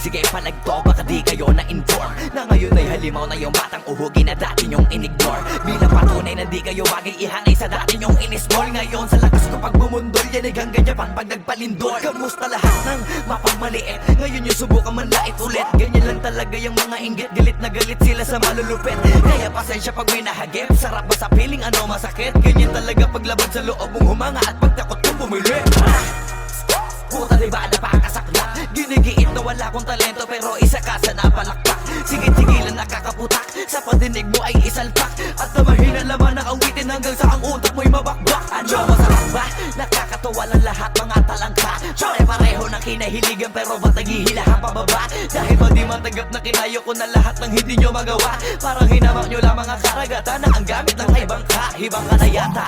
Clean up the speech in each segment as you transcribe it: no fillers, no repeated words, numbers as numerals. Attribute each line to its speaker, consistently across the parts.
Speaker 1: Sige palagto, baka di kayo na-inform na ngayon ay halimaw na yung batang uhugin na dati nyong in-ignore. Bilang patunay na di kayo bagay ihangay sa dati nyong in-small. Ngayon sa lakas ko pag bumundol, yan ay hanggang Japan pag nagpalindol. Kamusta lahat ng mapagmaliit? Ngayon yung subukan manlait ulit. Ganyan lang talaga yung mga inggit, galit na galit sila sa malulupit. Kaya pasensya pag may nahagip, sarap ba sa piling ano masakit? Ganyan talaga paglabad sa loob mong humanga at pagtakot kong pumili. Puta diba napakasakla? Ginigiit na wala kong talento pero isa ka sa napalakpak. Sige-sigilan nakakaputak, sa padinig mo ay isalpak. At na mahina laman ang awitin hanggang sa ang utak mo'y mabakbak. Ano masarap ba? Nakakatawa lang lahat mga talangka. Pare-pareho ng kinahiligan pero ba't naghihilahan pababa? Dahil ba di matanggap na kinayo ko na lahat ng hindi nyo magawa? Parang hinamak nyo lang mga karagatan na ang gamit ng ibang ka. Hibang ka na yata.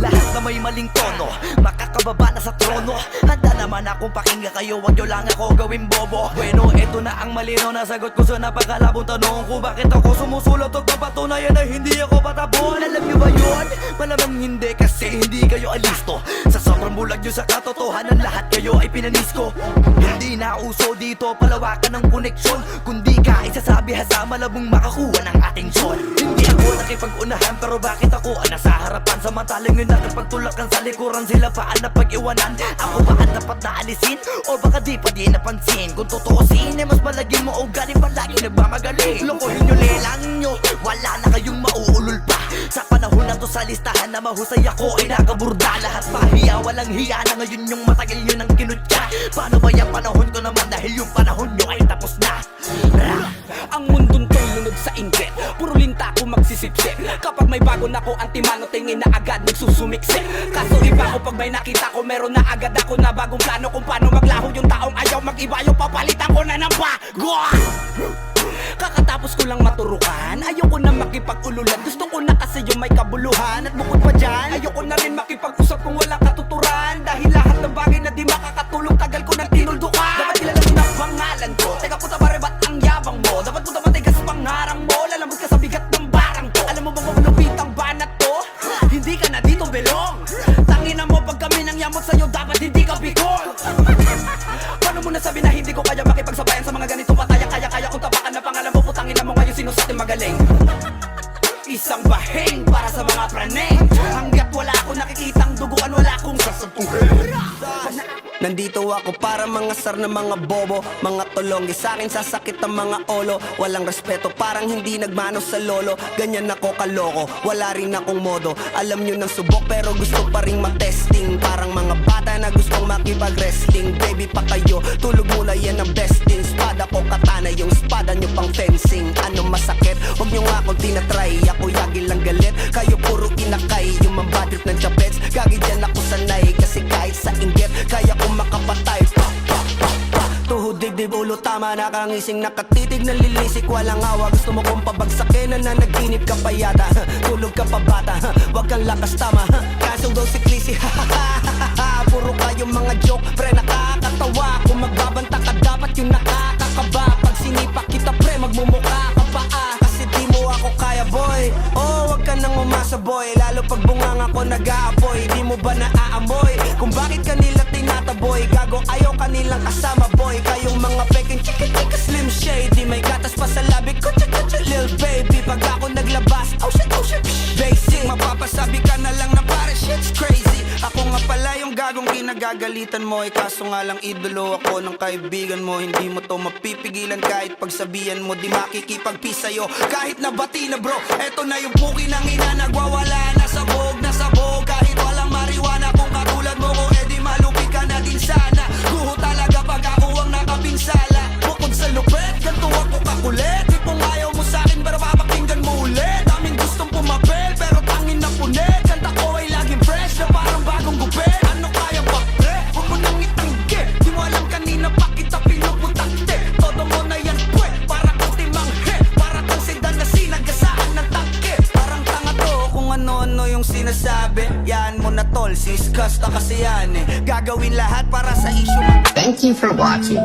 Speaker 1: Lahat na may maling tono, makakababa na sa trono. Handa naman akong pakinggan kayo, wag nyo lang ako gawin bobo. Bueno, eto na ang malinaw na sagot ko sa napakalabong tanong ko. Bakit ako sumusulot at papatunayan na hindi ako patabon? Alam nyo ba yun? Malamang hindi kasi hindi kayo alisto. Sa sobrang bulag nyo sa katotohanan, lahat kayo ay pinanisko. Hindi na uso dito palawakan ng koneksyon, kundi ka isasabi sa malabong makakuha ng atensyon. Hindi ako nakipag-unahan pero bakit ako ang nasa harapan? Samantalang yun nakipagtulakan sa likuran, sila pa ang napag-iwanan. Ako ba ang dapat na alisin? O baka di pa di napansin? Kung totoosin ay mas malagin mo o galing palagi nagmamagaling. Lokohin nyo, lelangin nyo, wala na kayong mauulol pa. Sa panahon na to sa listahan na mahusay ako ay nakaburda. Lahat pahiya, walang hiya na ngayon yung matagal nyo nang kinutya. Paano ba yung panahon ko naman dahil yung panahon nyo ay tapos na?
Speaker 2: Ang mundong to'y lunod sa inggit, puro linta ko magsisipsip. Kapag may bago na ko antimano, tingin na agad nagsusumiksik. Kaso iba ko pag may nakita ko, meron na agad ako na bagong plano kung paano maglaho yung taong ayaw mag-iba. Yung papalitan ko na ng bago. Kakatapos ko lang maturukan, ayoko na makipag-ululan. Gusto ko na kasi yung may kabuluhan. At bukod pa dyan, ayoko na rin makipag-usap kung wala katuturan. Dahil lahat ng bagay na di makakatulong, tagal ko nang tinuldukan. Dapat kilala mo na pangalan ko, teka puta pare ba't ang yabang mo? Dapat puta matigas pangarang mo, lalambot ka sa bigat ng barang to. Alam mo bang malupit ang banat to? Hindi ka na dito belong. Tangina mo pag kami nang yamot sa'yo, dapat hindi ka bigol. Paano mo nasabi na hindi ko kaya makipagsabayan sa mga ganito pataya? Kaya kung tapakan na pangalan mo, putangin na mo ngayon sino sa ating magaling. Isang bahing para sa mga praneng. Hanggat wala akong nakikitang duguan, wala akong sasantuhin.
Speaker 3: Nandito ako para mangasar na mga bobo, mga tolonggi sa'kin sasakit ang mga olo. Walang respeto, parang hindi nagmano sa lolo. Ganyan ako kaloko, wala rin akong modo. Alam nyo ng subok pero gusto pa rin matesting. Parang mga bata na gustong makipag-wrestling. Baby pa kayo, tulog muna yan ang besting. Spada ko katana, yung spada nyo pang fencing. Ano masakit? Huwag nyo nga akong tinatry. Ako yagi lang galit, kayo puro inakay. Yung mambadrip ng chapets, gagi dyan ako sanay. Kasi kahit sa inggit, kaya ko makapatay. Tuhod, dibdib, ulo, tama. Nakangising, nakatitig, nalilisik, walang awa. Gusto mo kong pabagsakin, nananaginip ka pa yata. Tulog ka pa bata, wag kang lakas tama. Kaso daw si Clissy, puro kayong mga joke, pre nakakatawa. Kung magbabanta ka dapat yung nakakakaba. Pag sinipak kita pre, magmumukha ka pa kasi di mo ako kaya boy. Oh, wag ka nang umasa boy, lalo pag bungang ako nag-aapoy. Di mo ba naaamoy kung bakit kanila tinataboy? Gago ayaw kanilang kasama boy. Kayong mga peking chika-chika slim shady, may gatas pa sa labi ko, chika-chika lil baby. Pag ako naglabas, oh shit, basic. Mapapasabi ka na lang na pare shit's crazy. Ako nga pala yung gagong kinagagalitan mo. Kaso nga lang idolo ako ng kaibigan mo. Hindi mo to mapipigilan kahit pagsabihan mo. Di makikipagpis sa'yo kahit nabati na bro. Eto na yung puki ng ina, nagwawala na sabog. Kahit walang mariwana, kung katulad mo ko edi malupi ka na din sana. Guho talaga pag ako ang nakapinsala. Bukod sa lupet, ganito ako kakulit. Di kung ayaw mo sa'kin pero papakinggan mo ulit. Daming gustong pumapel pero tangin na punit. Kanta ko ay laging fresh na parang bagong gupit. Ano kaya ba pre? Huwag mo nang itanggi. Di mo alam kanina pa kita pinuputakte. Todo mo na yan pwe, para kang timanghe. Para kang sedan na sinagasaan ng tangke. Parang tanga to kung ano-ano yung sinasabi. Yan mo na tol, sis, kasta kasi yan eh. Gagawin lahat para sa issue.
Speaker 4: Thank you for watching.